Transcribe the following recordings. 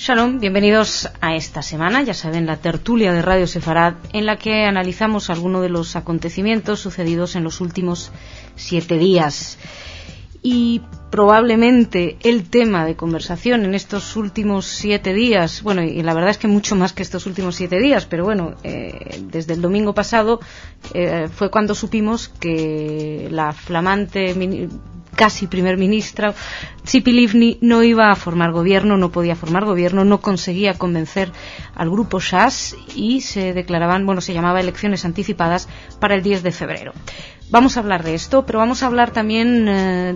Shalom, bienvenidos a esta semana, ya saben, la tertulia de Radio Sefarad, en la que analizamos algunos de los acontecimientos sucedidos en los últimos 7 días. Y probablemente el tema de conversación en estos últimos 7 días, bueno, y la verdad es que mucho más que estos últimos 7 días, pero bueno, desde el domingo pasado fue cuando supimos que la flamante casi primer ministra Tzipi Livni no iba a formar gobierno, no podía formar gobierno, no conseguía convencer al grupo Shas y se llamaba elecciones anticipadas para el 10 de febrero. Vamos a hablar de esto, pero vamos a hablar también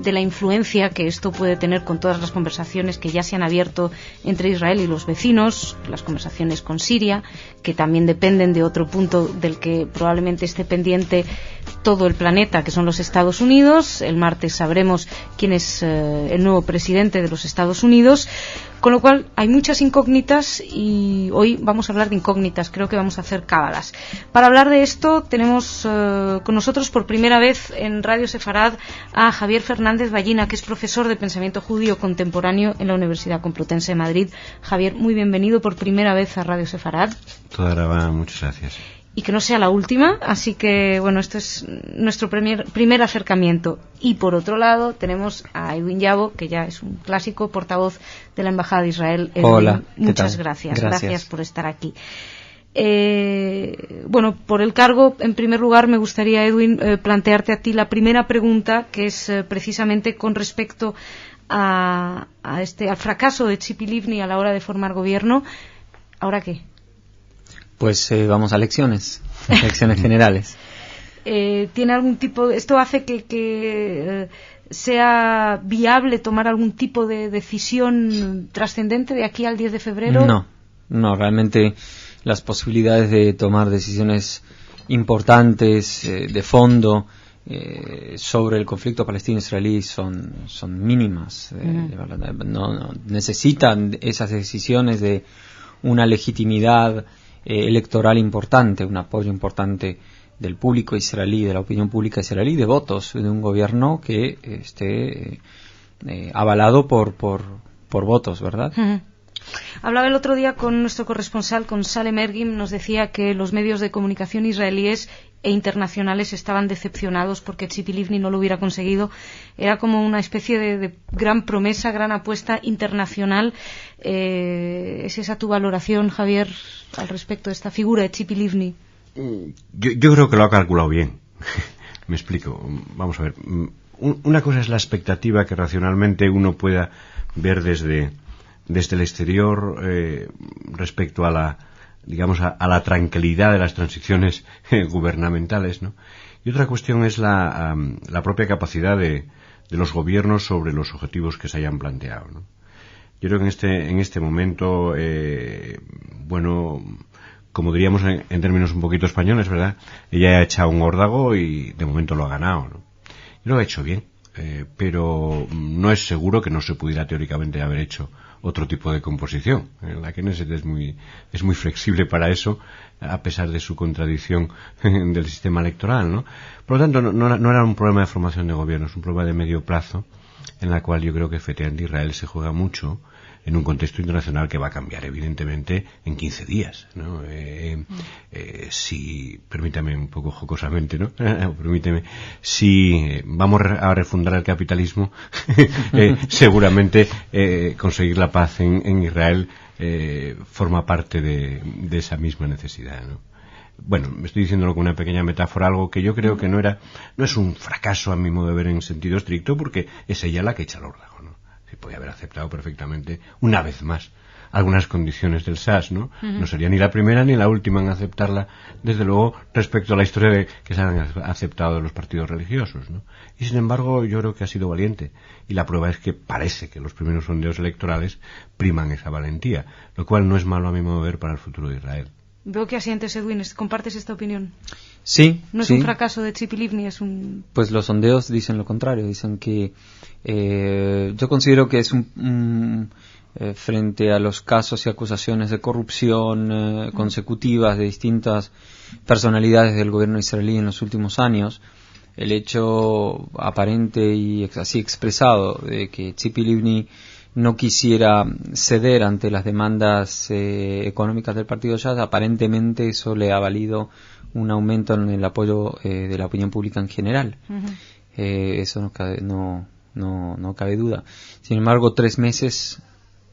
de la influencia que esto puede tener con todas las conversaciones que ya se han abierto entre Israel y los vecinos, las conversaciones con Siria, que también dependen de otro punto del que probablemente esté pendiente todo el planeta, que son los Estados Unidos. El martes sabremos quién es el nuevo presidente de los Estados Unidos, con lo cual hay muchas incógnitas y hoy vamos a hablar de incógnitas, creo que vamos a hacer cábalas. Para hablar de esto tenemos con nosotros por primera vez en Radio Sefarad a Javier Fernández Ballina, que es profesor de pensamiento judío contemporáneo en la Universidad Complutense de Madrid. Javier, muy bienvenido por primera vez a Radio Sefarad. Toda grabada, muchas gracias. Y que no sea la última, así que bueno, esto es nuestro primer acercamiento. Y por otro lado tenemos a Edwin Yabo, que ya es un clásico portavoz de la Embajada de Israel. Edwin, hola, muchas gracias por estar aquí. Por el cargo, en primer lugar me gustaría, Edwin, plantearte a ti la primera pregunta, que es precisamente con respecto al fracaso de Tzipi Livni a la hora de formar gobierno. ¿Ahora qué? Pues vamos a elecciones generales. ¿Tiene algún tipo, esto hace que sea viable tomar algún tipo de decisión trascendente de aquí al 10 de febrero? No, realmente las posibilidades de tomar decisiones importantes de fondo sobre el conflicto palestino-israelí son mínimas. No necesitan esas decisiones de una legitimidad electoral importante, un apoyo importante del público israelí, de la opinión pública israelí, de votos de un gobierno que esté avalado por votos, ¿verdad? Uh-huh. Hablaba el otro día con nuestro corresponsal, con Salem Ergim, nos decía que los medios de comunicación israelíes e internacionales estaban decepcionados porque Tzipi Livni no lo hubiera conseguido. Era como una especie de gran promesa, gran apuesta internacional. ¿Es esa tu valoración, Javier, al respecto de esta figura de Tzipi Livni? Yo creo que lo ha calculado bien. Me explico. Vamos a ver. Una cosa es la expectativa que racionalmente uno pueda ver desde el exterior respecto a la tranquilidad de las transiciones gubernamentales, ¿no? Y otra cuestión es la propia capacidad de los gobiernos sobre los objetivos que se hayan planteado, ¿no? Yo creo que en este momento, como diríamos en términos un poquito españoles, ¿verdad? Ella ha echado un órdago y de momento lo ha ganado, ¿no? Y lo ha hecho bien, pero no es seguro que no se pudiera teóricamente haber hecho otro tipo de composición. La Knesset es muy flexible para eso, a pesar de su contradicción del sistema electoral, ¿no? Por lo tanto, no era un problema de formación de gobierno, es un problema de medio plazo, en la cual yo creo que efectivamente Israel se juega mucho en un contexto internacional que va a cambiar evidentemente en 15 días, ¿no? Si, permítame un poco jocosamente, ¿no? Si vamos a refundar el capitalismo, seguramente conseguir la paz en Israel forma parte de esa misma necesidad, ¿no? Bueno, me estoy diciéndolo con una pequeña metáfora, algo que yo creo que no es un fracaso a mi modo de ver en sentido estricto, porque es ella la que echa el órdago, ¿no? Se podía haber aceptado perfectamente, una vez más, algunas condiciones del SAS, ¿no? Uh-huh. No sería ni la primera ni la última en aceptarla, desde luego, respecto a la historia de que se han aceptado de los partidos religiosos, ¿no? Y sin embargo, yo creo que ha sido valiente. Y la prueba es que parece que los primeros sondeos electorales priman esa valentía, lo cual no es malo a mi modo de ver para el futuro de Israel. Veo que asientes, Edwin. ¿Compartes esta opinión? Sí. No es un fracaso de Tzipi Livni, es un... Pues los sondeos dicen lo contrario. Dicen que yo considero que es frente a los casos y acusaciones de corrupción consecutivas de distintas personalidades del gobierno israelí en los últimos años, el hecho aparente y así expresado de que Tzipi Livni no quisiera ceder ante las demandas económicas del partido Shas, aparentemente eso le ha valido un aumento en el apoyo de la opinión pública en general. Eso no cabe duda. Sin embargo, 3 meses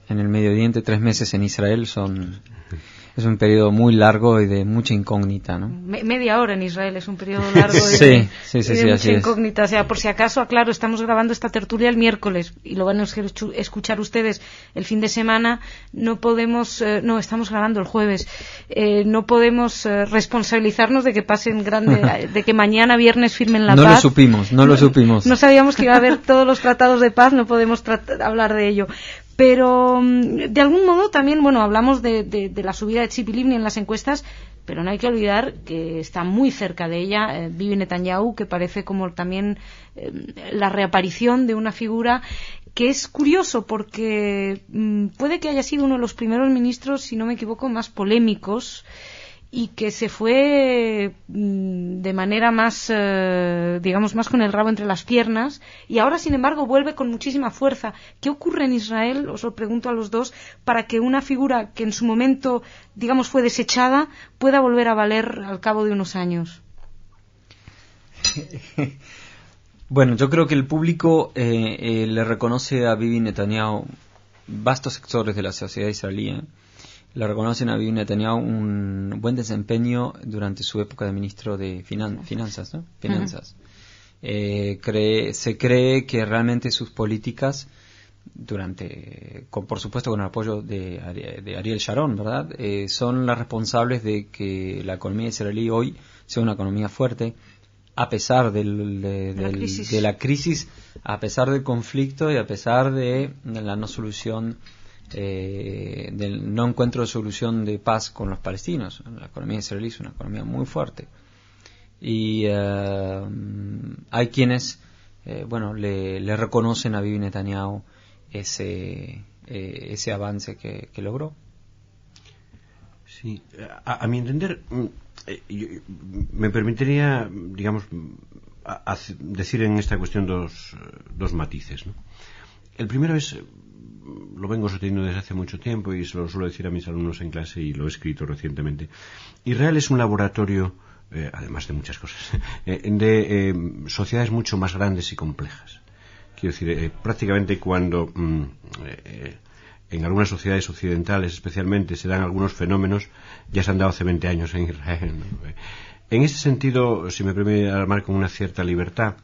en el Medio Oriente, 3 meses en Israel es un periodo muy largo y de mucha incógnita, ¿no? Media hora en Israel es un periodo largo de mucha incógnita. O sea, por si acaso, claro, estamos grabando esta tertulia el miércoles y lo van a escuchar ustedes el fin de semana. No podemos, estamos grabando el jueves. No podemos responsabilizarnos de que pasen de que mañana viernes firmen la paz. No lo supimos. No sabíamos que iba a haber todos los tratados de paz, no podemos hablar de ello. Pero, de algún modo, también, hablamos de la subida de Tzipi Livni en las encuestas, pero no hay que olvidar que está muy cerca de ella Bibi Netanyahu, que parece como también la reaparición de una figura que es curioso porque puede que haya sido uno de los primeros ministros, si no me equivoco, más polémicos, y que se fue de manera más, más con el rabo entre las piernas, y ahora, sin embargo, vuelve con muchísima fuerza. ¿Qué ocurre en Israel, os lo pregunto a los dos, para que una figura que en su momento, fue desechada, pueda volver a valer al cabo de unos años? Bueno, yo creo que el público le reconoce a Bibi Netanyahu, vastos sectores de la sociedad israelí, le reconocen a Bibi Netanyahu un buen desempeño durante su época de ministro de Finanzas, ¿no? Finanzas. Se cree que realmente sus políticas, por supuesto con el apoyo de Ariel Sharon, ¿verdad? Son las responsables de que la economía israelí hoy sea una economía fuerte, a pesar de la crisis, a pesar del conflicto y a pesar de la no solución, del no encuentro de solución de paz con los palestinos. La economía israelí es una economía muy fuerte y hay quienes le reconocen a Bibi Netanyahu ese avance que logró. Sí, a mi entender, me permitiría, decir en esta cuestión dos matices, ¿no? El primero es, lo vengo sosteniendo desde hace mucho tiempo y se lo suelo decir a mis alumnos en clase y lo he escrito recientemente. Israel es un laboratorio, además de muchas cosas, de sociedades mucho más grandes y complejas. Quiero decir, prácticamente cuando en algunas sociedades occidentales especialmente se dan algunos fenómenos, ya se han dado hace 20 años en Israel, ¿no? En este sentido, si me permite hablar con una cierta libertad,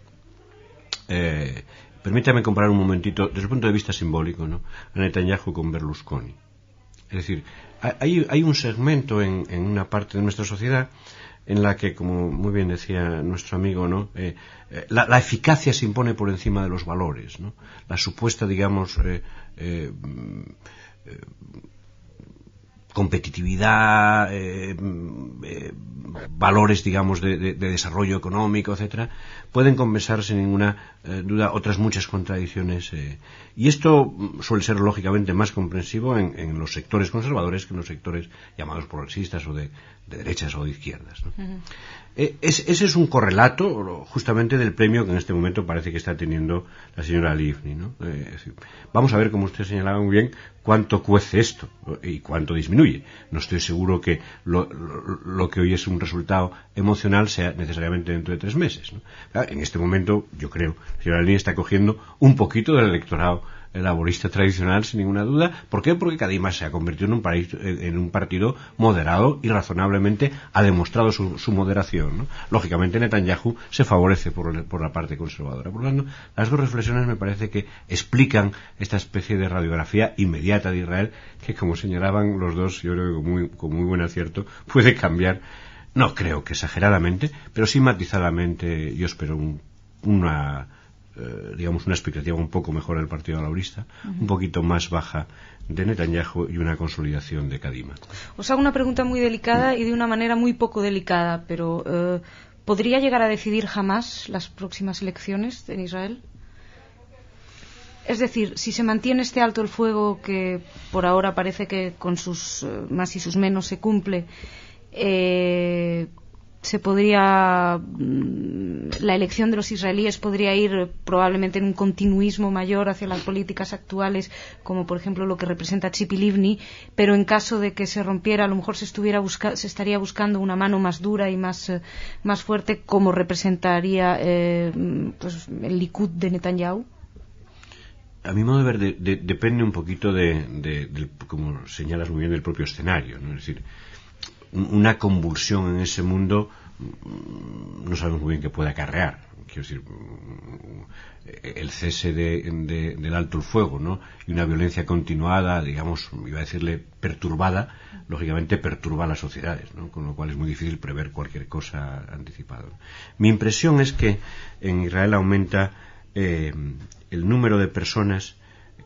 permítame comparar un momentito, desde el punto de vista simbólico, ¿no?, a Netanyahu con Berlusconi. Es decir, hay un segmento en una parte de nuestra sociedad en la que, como muy bien decía nuestro amigo, ¿no?, la eficacia se impone por encima de los valores, ¿no? La supuesta, competitividad, valores, de desarrollo económico, etcétera, pueden compensar sin ninguna duda otras muchas contradicciones, y esto suele ser lógicamente más comprensivo en los sectores conservadores que en los sectores llamados progresistas o de derechas o de izquierdas, ¿no? Ese es un correlato justamente del premio que en este momento parece que está teniendo la señora Livni, ¿no? Vamos a ver, como usted señalaba muy bien, cuánto cuece esto y cuánto disminuye. No estoy seguro que lo que hoy es un resultado emocional sea necesariamente dentro de 3 meses, ¿no? En este momento, yo creo, la señora Livni está cogiendo un poquito del electorado laborista tradicional, sin ninguna duda. ¿Por qué? Porque Kadima se ha convertido en un partido moderado y razonablemente ha demostrado su moderación, ¿no? Lógicamente Netanyahu se favorece por la parte conservadora. Por lo tanto, las dos reflexiones me parece que explican esta especie de radiografía inmediata de Israel que, como señalaban los dos, yo creo que con muy buen acierto, puede cambiar, no creo que exageradamente, pero sí matizadamente. Yo espero una expectativa un poco mejor del Partido Laborista, un poquito más baja de Netanyahu y una consolidación de Kadima. Os hago una pregunta muy delicada y de una manera muy poco delicada, pero ¿podría llegar a decidir Hamás las próximas elecciones en Israel? Es decir, si se mantiene este alto el fuego que por ahora parece que con sus más y sus menos se cumple, la elección de los israelíes podría ir probablemente en un continuismo mayor hacia las políticas actuales, como por ejemplo lo que representa Tzipi Livni, pero en caso de que se rompiera, a lo mejor se estaría buscando una mano más dura y más fuerte, como representaría pues el Likud de Netanyahu. A mi modo de ver, depende un poquito del, como señalas muy bien, del propio escenario, ¿no? Es decir, una convulsión en ese mundo no sabemos muy bien qué puede acarrear. Quiero decir, el cese del alto el fuego, ¿no? Y una violencia continuada, digamos, iba a decirle perturbada, lógicamente perturba a las sociedades, ¿no? Con lo cual es muy difícil prever cualquier cosa anticipada. Mi impresión es que en Israel aumenta el número de personas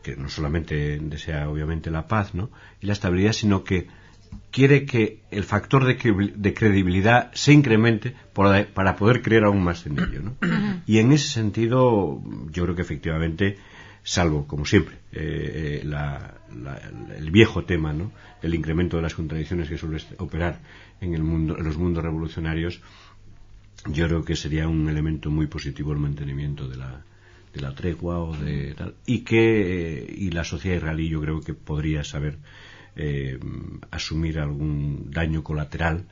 que no solamente desea obviamente la paz, ¿no? Y la estabilidad, sino que quiere que el factor de credibilidad se incremente para poder creer aún más en ello, ¿no? Y en ese sentido yo creo que efectivamente, salvo como siempre el viejo tema, ¿no? El incremento de las contradicciones que suele operar en los mundos revolucionarios, yo creo que sería un elemento muy positivo el mantenimiento de la tregua o de tal, y la sociedad israelí yo creo que podría saber asumir algún daño colateral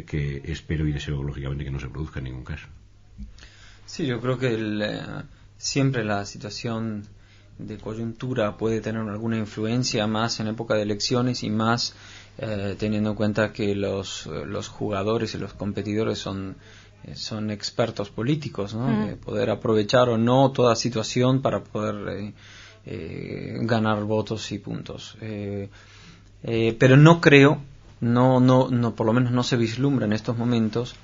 que espero y deseo lógicamente que no se produzca en ningún caso. Sí, yo creo que siempre la situación de coyuntura puede tener alguna influencia, más en época de elecciones y más teniendo en cuenta que los jugadores y los competidores son expertos políticos, ¿no? De poder aprovechar o no toda situación para poder ganar votos y puntos. Pero no creo, no, por lo menos no se vislumbra en estos momentos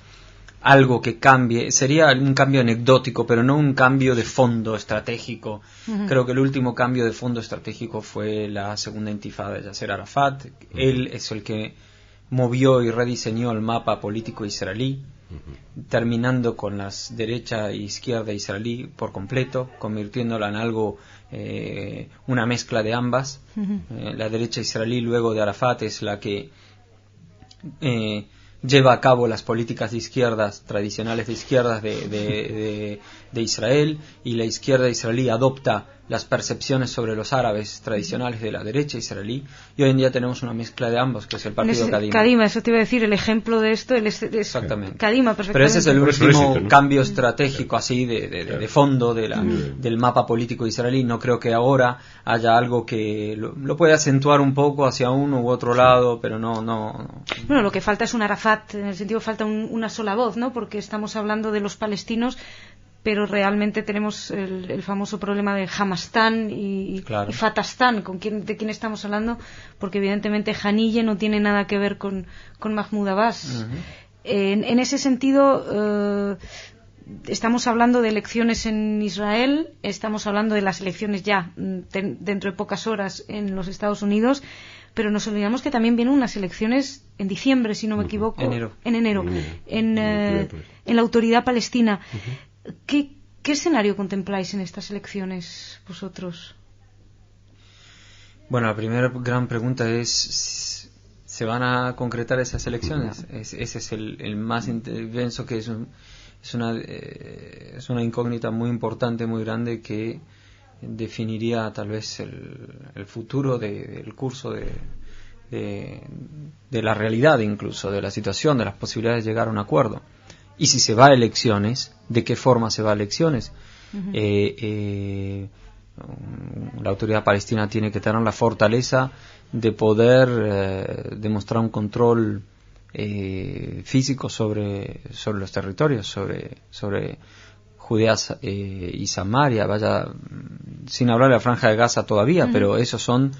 algo que cambie. Sería un cambio anecdótico, pero no un cambio de fondo estratégico. Creo que el último cambio de fondo estratégico fue la segunda intifada de Yasser Arafat. Él es el que movió y rediseñó el mapa político israelí, terminando con las derecha e izquierda israelí por completo, convirtiéndola en algo, una mezcla de ambas. La derecha israelí luego de Arafat es la que lleva a cabo las políticas de izquierdas, tradicionales de izquierdas de Israel, y la izquierda israelí adopta las percepciones sobre los árabes tradicionales de la derecha israelí, y hoy en día tenemos una mezcla de ambos, que es el partido Kadima. Kadima, eso te iba a decir, el ejemplo de esto, exactamente. Kadima, perfectamente. Pero ese es el último cambio estratégico así de fondo del mapa político israelí. No creo que ahora haya algo que lo pueda acentuar un poco hacia uno u otro lado, pero no. Bueno, lo que falta es un Arafat, en el sentido falta una sola voz, ¿no? Porque estamos hablando de los palestinos, pero realmente tenemos el famoso problema de Hamastán y Fatastán, de quién estamos hablando, porque evidentemente Haniyeh no tiene nada que ver con Mahmoud Abbas. En ese sentido, estamos hablando de elecciones en Israel, estamos hablando de las elecciones ya dentro de pocas horas en los Estados Unidos, pero nos olvidamos que también vienen unas elecciones en diciembre, si no me equivoco, en enero, en la Autoridad Palestina. ¿Qué escenario contempláis en estas elecciones vosotros? Bueno, la primera gran pregunta es, ¿se van a concretar esas elecciones? Ese es el más intenso, que es una incógnita muy importante, muy grande, que definiría tal vez el futuro del curso de la realidad, incluso de la situación, de las posibilidades de llegar a un acuerdo. Y si se va a elecciones, ¿de qué forma se va a elecciones? La autoridad palestina tiene que tener la fortaleza de poder demostrar un control físico sobre los territorios, sobre Judea y Samaria, sin hablar de la Franja de Gaza todavía, pero esos son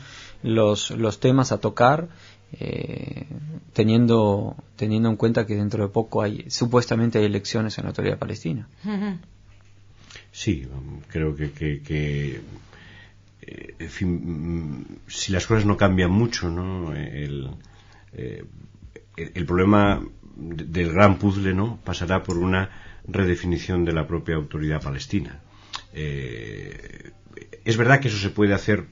los temas a tocar, teniendo en cuenta que dentro de poco supuestamente hay elecciones en la Autoridad Palestina. Sí, creo que en fin, si las cosas no cambian mucho, ¿no? El problema del gran puzzle, ¿no?, pasará por una redefinición de la propia Autoridad Palestina. Es verdad que eso se puede hacer,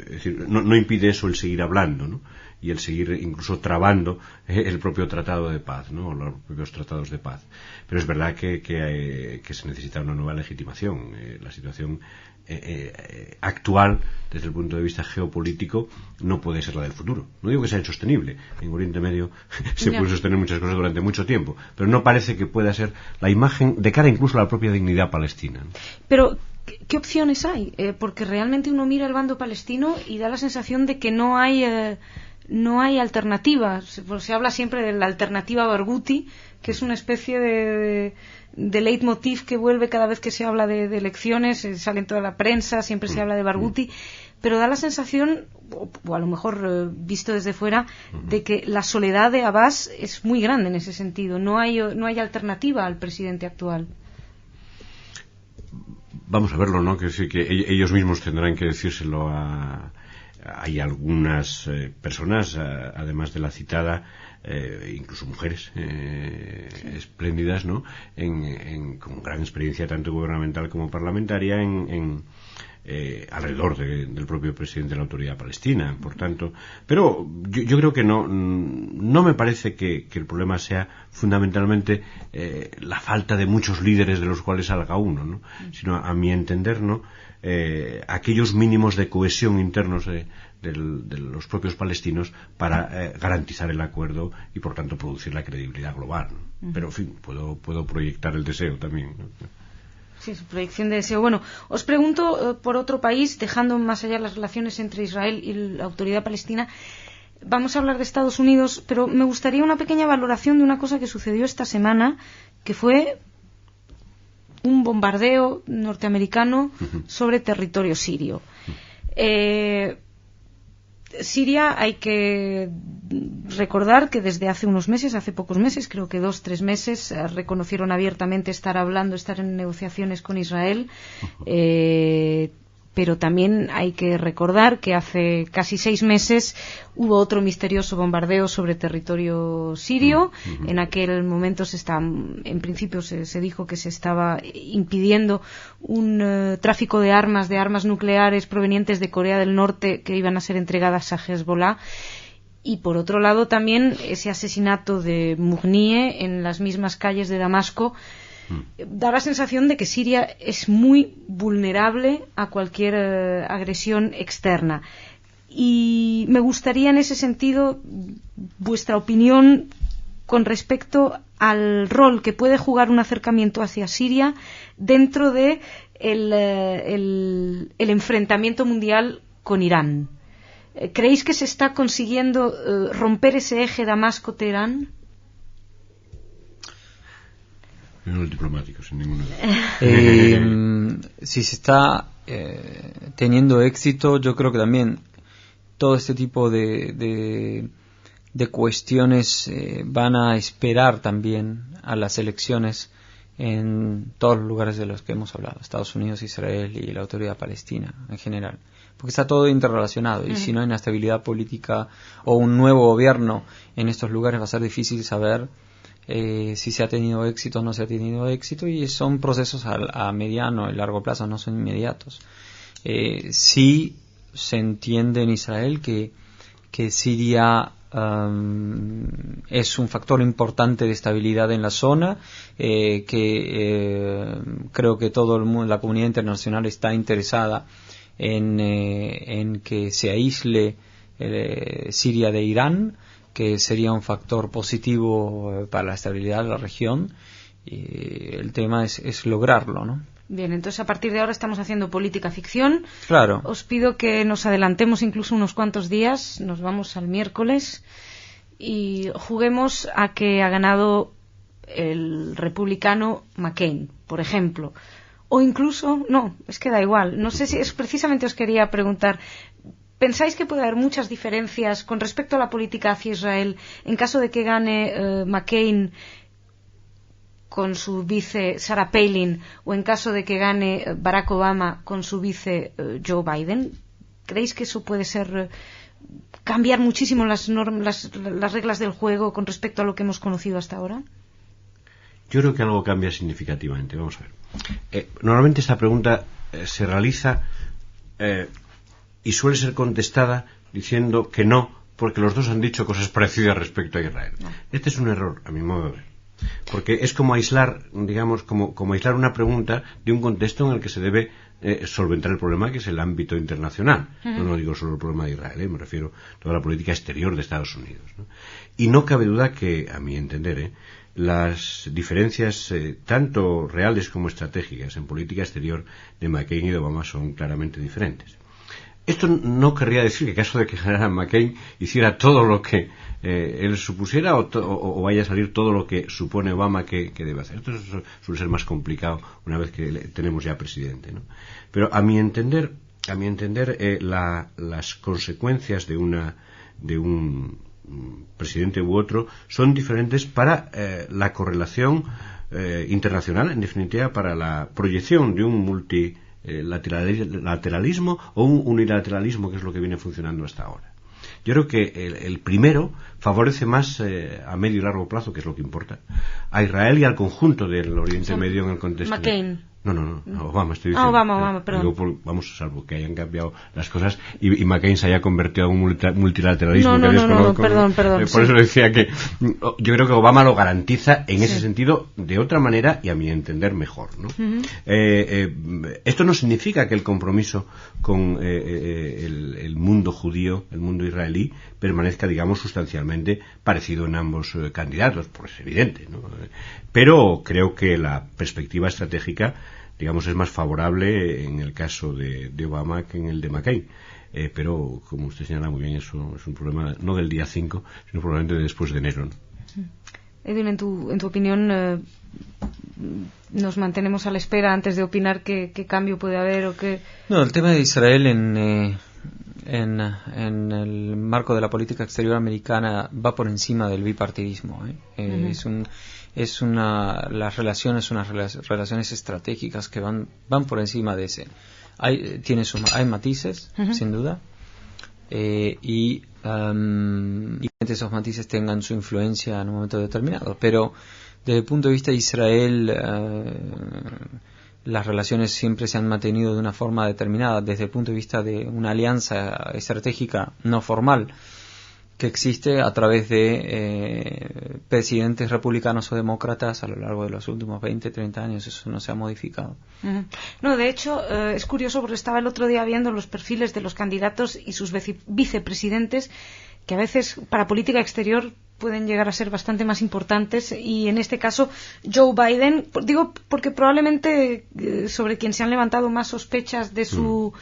es decir, no impide eso el seguir hablando, ¿no? y el seguir incluso trabando el propio tratado de paz, ¿no? Los propios tratados de paz. Pero es verdad que se necesita una nueva legitimación. La situación actual, desde el punto de vista geopolítico, no puede ser la del futuro. No digo que sea insostenible. En Oriente Medio se pueden sostener muchas cosas durante mucho tiempo, pero no parece que pueda ser la imagen de cara incluso a la propia dignidad palestina, ¿no? Pero ¿qué opciones hay? Porque realmente uno mira el bando palestino y da la sensación de que no hay alternativa. Se habla siempre de la alternativa Barghouti, que es una especie de leitmotiv que vuelve cada vez que se habla de elecciones, sale en toda la prensa, siempre se habla de Barghouti, pero da la sensación, o a lo mejor visto desde fuera, de que la soledad de Abbas es muy grande en ese sentido. No hay alternativa al presidente actual. Vamos a verlo, ¿no? Que sí, que ellos mismos tendrán que decírselo hay algunas personas, además de la citada, incluso mujeres espléndidas, ¿no? Con gran experiencia tanto gubernamental como parlamentaria alrededor del propio presidente de la Autoridad Palestina, por tanto. Pero yo creo que no me parece que el problema sea fundamentalmente la falta de muchos líderes de los cuales salga uno, ¿no? Sino, a mi entender, ¿no? Aquellos mínimos de cohesión internos de los propios palestinos para garantizar el acuerdo y, por tanto, producir la credibilidad global, ¿no? Pero, en fin, puedo proyectar el deseo también, ¿no? Sí, su proyección de deseo. Bueno, os pregunto por otro país, dejando más allá las relaciones entre Israel y la Autoridad Palestina. Vamos a hablar de Estados Unidos, pero me gustaría una pequeña valoración de una cosa que sucedió esta semana, que fue un bombardeo norteamericano sobre territorio sirio. Siria, hay que recordar que desde hace unos meses, hace pocos meses, creo que 2-3 meses, reconocieron abiertamente estar en negociaciones con Israel, pero también hay que recordar que hace casi 6 meses hubo otro misterioso bombardeo sobre territorio sirio. En aquel momento en principio se dijo que se estaba impidiendo un tráfico de armas nucleares provenientes de Corea del Norte que iban a ser entregadas a Hezbollah. Y por otro lado también ese asesinato de Mughniye en las mismas calles de Damasco da la sensación de que Siria es muy vulnerable a cualquier agresión externa. Y me gustaría en ese sentido vuestra opinión con respecto al rol que puede jugar un acercamiento hacia Siria dentro de el enfrentamiento mundial con Irán. ¿Creéis que se está consiguiendo romper ese eje Damasco-Teherán? No el diplomático, sin ninguna duda. Si se está teniendo éxito, yo creo que también todo este tipo de cuestiones van a esperar también a las elecciones en todos los lugares de los que hemos hablado, Estados Unidos, Israel y la Autoridad Palestina en general, porque está todo interrelacionado y si no hay una estabilidad política o un nuevo gobierno en estos lugares va a ser difícil saber si se ha tenido éxito o no se ha tenido éxito, y son procesos a mediano y largo plazo, no son inmediatos. Sí se entiende en Israel que Siria es un factor importante de estabilidad en la zona, creo que todo el mundo, la comunidad internacional está interesada en que se aísle Siria de Irán, que sería un factor positivo para la estabilidad de la región, y el tema es lograrlo, ¿no? Bien, entonces a partir de ahora estamos haciendo política ficción. Claro. Os pido que nos adelantemos incluso unos cuantos días, nos vamos al miércoles y juguemos a que ha ganado el republicano McCain, por ejemplo. O incluso, no, es que da igual, no sé si es precisamente os quería preguntar, ¿pensáis que puede haber muchas diferencias con respecto a la política hacia Israel en caso de que gane McCain con su vice Sarah Palin, o en caso de que gane Barack Obama con su vice Joe Biden? ¿Creéis que eso puede ser cambiar muchísimo las reglas del juego con respecto a lo que hemos conocido hasta ahora? Yo creo que algo cambia significativamente. Vamos a ver. Normalmente esta pregunta se realiza y suele ser contestada diciendo que no, porque los dos han dicho cosas parecidas respecto a Israel. Este es un error, a mi modo de ver. Porque es como aislar, digamos, como aislar una pregunta de un contexto en el que se debe solventar el problema, que es el ámbito internacional. No digo solo el problema de Israel, me refiero a toda la política exterior de Estados Unidos, ¿no? Y no cabe duda que, a mi entender, las diferencias tanto reales como estratégicas en política exterior de McCain y de Obama son claramente diferentes. Esto no querría decir que en caso de que el general McCain hiciera todo lo que él supusiera o vaya a salir todo lo que supone Obama que debe hacer. Esto suele ser más complicado una vez que tenemos ya presidente, ¿no? Pero a mi entender, las consecuencias de un presidente u otro son diferentes para la correlación internacional, en definitiva para la proyección de un multilateralismo o un unilateralismo, que es lo que viene funcionando hasta ahora. Yo creo que el primero favorece más a medio y largo plazo, que es lo que importa, a Israel y al conjunto del Oriente Medio en el contexto. McCain. No, Obama, estoy diciendo. Obama, perdón. Vamos, salvo que hayan cambiado las cosas y McCain se haya convertido en un multilateralismo que desconozco. Perdón. Por eso decía que yo creo que Obama lo garantiza en ese sentido de otra manera y a mi entender mejor, ¿no? Esto no significa que el compromiso con el mundo judío, el mundo israelí, permanezca, digamos, sustancialmente parecido en ambos candidatos, pues es evidente, ¿no? Pero creo que la perspectiva estratégica, digamos, es más favorable en el caso de Obama que en el de McCain. Pero, como usted señala muy bien, eso es un problema no del día 5, sino probablemente de después de enero, ¿no? Edwin, en tu opinión, ¿nos mantenemos a la espera antes de opinar qué cambio puede haber o qué? No, el tema de Israel en el marco de la política exterior americana va por encima del bipartidismo, las relaciones, unas relaciones estratégicas que van por encima de ese. Hay matices, sin duda, y esos matices tengan su influencia en un momento determinado, pero desde el punto de vista de Israel, las relaciones siempre se han mantenido de una forma determinada, desde el punto de vista de una alianza estratégica no formal que existe a través de presidentes republicanos o demócratas a lo largo de los últimos 20, 30 años. Eso no se ha modificado. No, de hecho, es curioso porque estaba el otro día viendo los perfiles de los candidatos y sus vicepresidentes, que a veces para política exterior pueden llegar a ser bastante más importantes, y en este caso Joe Biden, digo porque probablemente sobre quien se han levantado más sospechas de su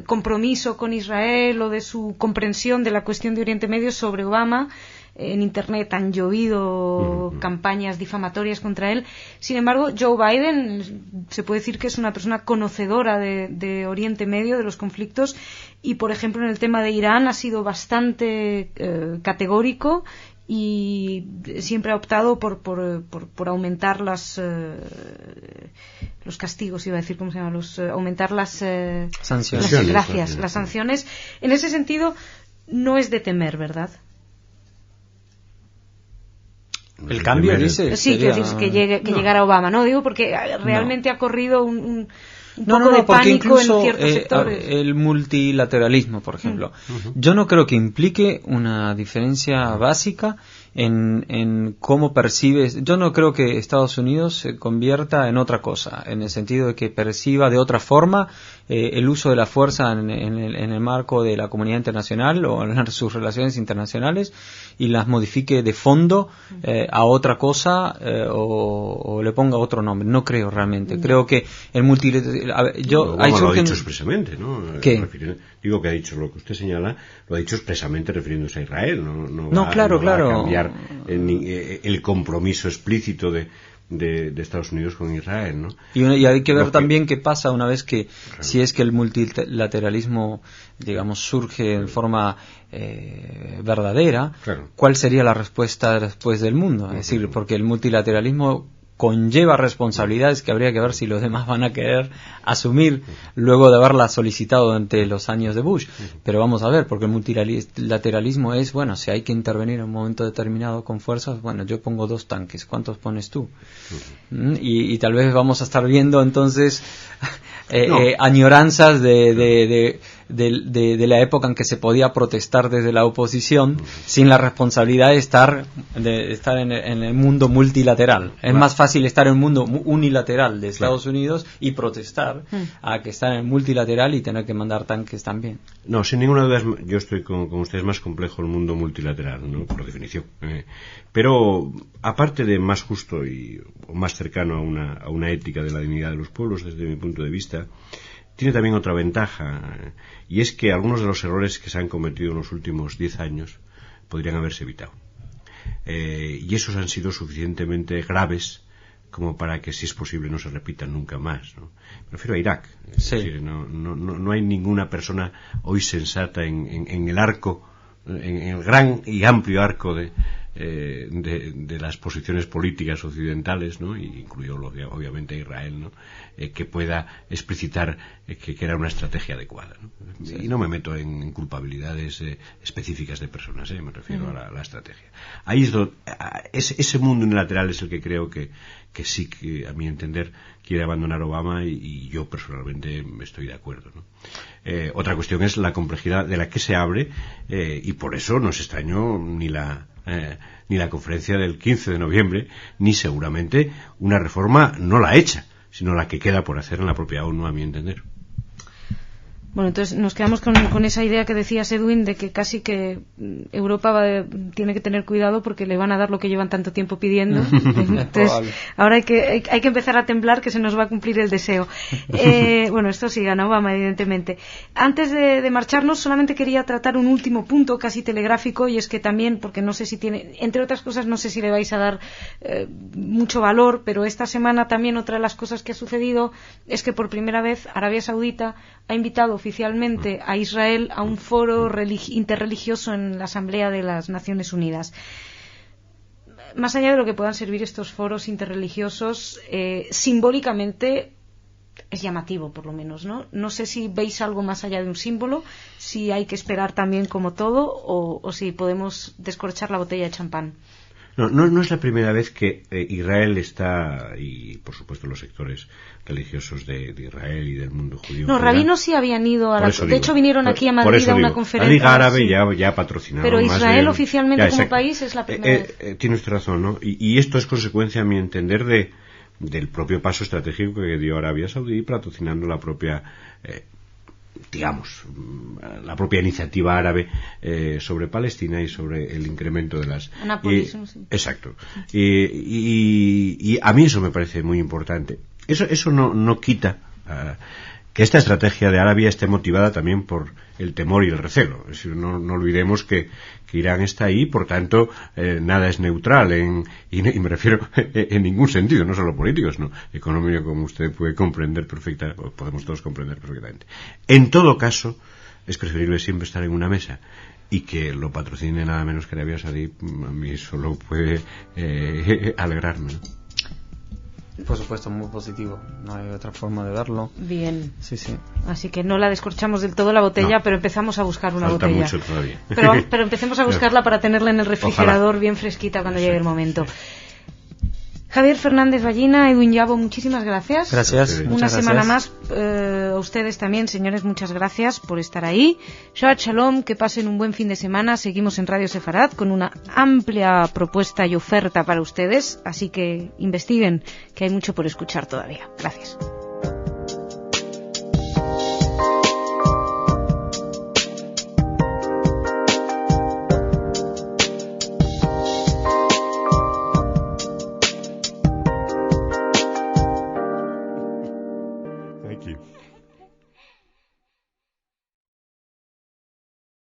compromiso con Israel o de su comprensión de la cuestión de Oriente Medio sobre Obama. En Internet han llovido campañas difamatorias contra él. Sin embargo, Joe Biden se puede decir que es una persona conocedora de Oriente Medio, de los conflictos, y por ejemplo en el tema de Irán ha sido bastante categórico y siempre ha optado por aumentar los castigos, iba a decir, ¿cómo se llama? Aumentar las sanciones. Las sanciones. En ese sentido, no es de temer, ¿verdad? El cambio, dice. Sí, que llegara Obama, ¿no? Digo porque realmente ha corrido un poco de pánico en ciertos sectores. El multilateralismo, por ejemplo. Yo no creo que implique una diferencia básica en cómo percibes. Yo no creo que Estados Unidos se convierta en otra cosa, en el sentido de que perciba de otra forma el uso de la fuerza en el marco de la comunidad internacional o en sus relaciones internacionales y las modifique de fondo a otra cosa o le ponga otro nombre. No creo realmente. Creo que el multilateralismo... Lo ha dicho expresamente, ¿no? ¿Qué? Digo que ha dicho lo que usted señala, lo ha dicho expresamente refiriéndose a Israel. Claro. Va a cambiar el compromiso explícito de Estados Unidos con Israel, ¿no? Y hay que ver también qué pasa una vez que, si es que el multilateralismo, digamos, surge en forma verdadera, ¿cuál sería la respuesta después del mundo? Es decir, porque el multilateralismo conlleva responsabilidades que habría que ver si los demás van a querer asumir luego de haberlas solicitado durante los años de Bush. Pero vamos a ver, porque el multilateralismo es, bueno, si hay que intervenir en un momento determinado con fuerzas, bueno, yo pongo 2 tanques, ¿cuántos pones tú? Y tal vez vamos a estar viendo entonces añoranzas de de la época en que se podía protestar desde la oposición sin la responsabilidad de estar en el mundo multilateral. Es más fácil estar en el mundo unilateral de Estados Unidos y protestar a que estar en el multilateral y tener que mandar tanques también. No, sin ninguna duda, yo estoy con ustedes, más complejo el mundo multilateral, ¿no? Por definición. Pero, aparte de más justo o más cercano a una ética de la dignidad de los pueblos, desde mi punto de vista, tiene también otra ventaja, y es que algunos de los errores que se han cometido en los últimos 10 años podrían haberse evitado. Y esos han sido suficientemente graves como para que, si es posible, no se repitan nunca más, ¿no? Me refiero a Irak. Sí. Es decir, no hay ninguna persona hoy sensata en el arco, en el gran y amplio arco de las posiciones políticas occidentales, ¿no? Incluido obviamente Israel, ¿no? Que pueda explicitar que era una estrategia adecuada, ¿no? Sí. Y no me meto en culpabilidades específicas de personas, me refiero a la estrategia. Ahí es ese mundo unilateral es el que creo que sí, que a mi entender quiere abandonar Obama, y yo personalmente estoy de acuerdo, ¿no? Otra cuestión es la complejidad de la que se abre, y por eso no se extrañó ni la conferencia del 15 de noviembre, ni seguramente una reforma no la hecha, sino la que queda por hacer en la propia ONU, a mi entender. Bueno, entonces nos quedamos con esa idea que decías, Edwin, de que casi que Europa tiene que tener cuidado porque le van a dar lo que llevan tanto tiempo pidiendo. Entonces, ahora hay que empezar a temblar, que se nos va a cumplir el deseo. Bueno, esto sí gana Obama, evidentemente. Antes de marcharnos, solamente quería tratar un último punto casi telegráfico, y es que también, porque no sé si tiene, entre otras cosas, no sé si le vais a dar mucho valor, pero esta semana también otra de las cosas que ha sucedido es que por primera vez Arabia Saudita ha invitado oficialmente a Israel a un foro interreligioso en la Asamblea de las Naciones Unidas. Más allá de lo que puedan servir estos foros interreligiosos, simbólicamente es llamativo, por lo menos, ¿no? No sé si veis algo más allá de un símbolo, si hay que esperar también como todo, o si podemos descorchar la botella de champán. No es la primera vez que Israel está, y por supuesto los sectores religiosos de Israel y del mundo judío. No, rabinos sí habían ido de hecho vinieron aquí a Madrid a una conferencia. La Liga Árabe ya ha patrocinado. Pero Israel oficialmente como país es la primera vez. Tiene usted razón, ¿no? Y esto es consecuencia, a mi entender, del propio paso estratégico que dio Arabia Saudí patrocinando la propia la propia iniciativa árabe sobre Palestina y sobre el incremento de las... Anápolis, sí. Exacto. Y a mí eso me parece muy importante. Eso no quita que esta estrategia de Arabia esté motivada también por el temor y el recelo. Es decir, no olvidemos que Irán está ahí, por tanto, nada es neutral, y me refiero en ningún sentido, no solo político, sino económico, como usted puede comprender perfectamente, o podemos todos comprender perfectamente. En todo caso, es preferible siempre estar en una mesa, y que lo patrocine nada menos que Arabia Saudí, a mí solo puede alegrarme, ¿no? Por supuesto, muy positivo. No hay otra forma de verlo. Bien. Sí. Así que no la descorchamos del todo la botella, pero empezamos a buscar una falta botella. Mucho todavía. Pero empecemos a buscarla para tenerla en el refrigerador. Ojalá. Bien fresquita cuando llegue el momento. Javier Fernández Ballina, Edwin Llavo, muchísimas gracias. Gracias. Una semana más. A ustedes también, señores, muchas gracias por estar ahí. Shabbat Shalom, que pasen un buen fin de semana. Seguimos en Radio Sefarad con una amplia propuesta y oferta para ustedes, así que investiguen, que hay mucho por escuchar todavía. Gracias. Thank you.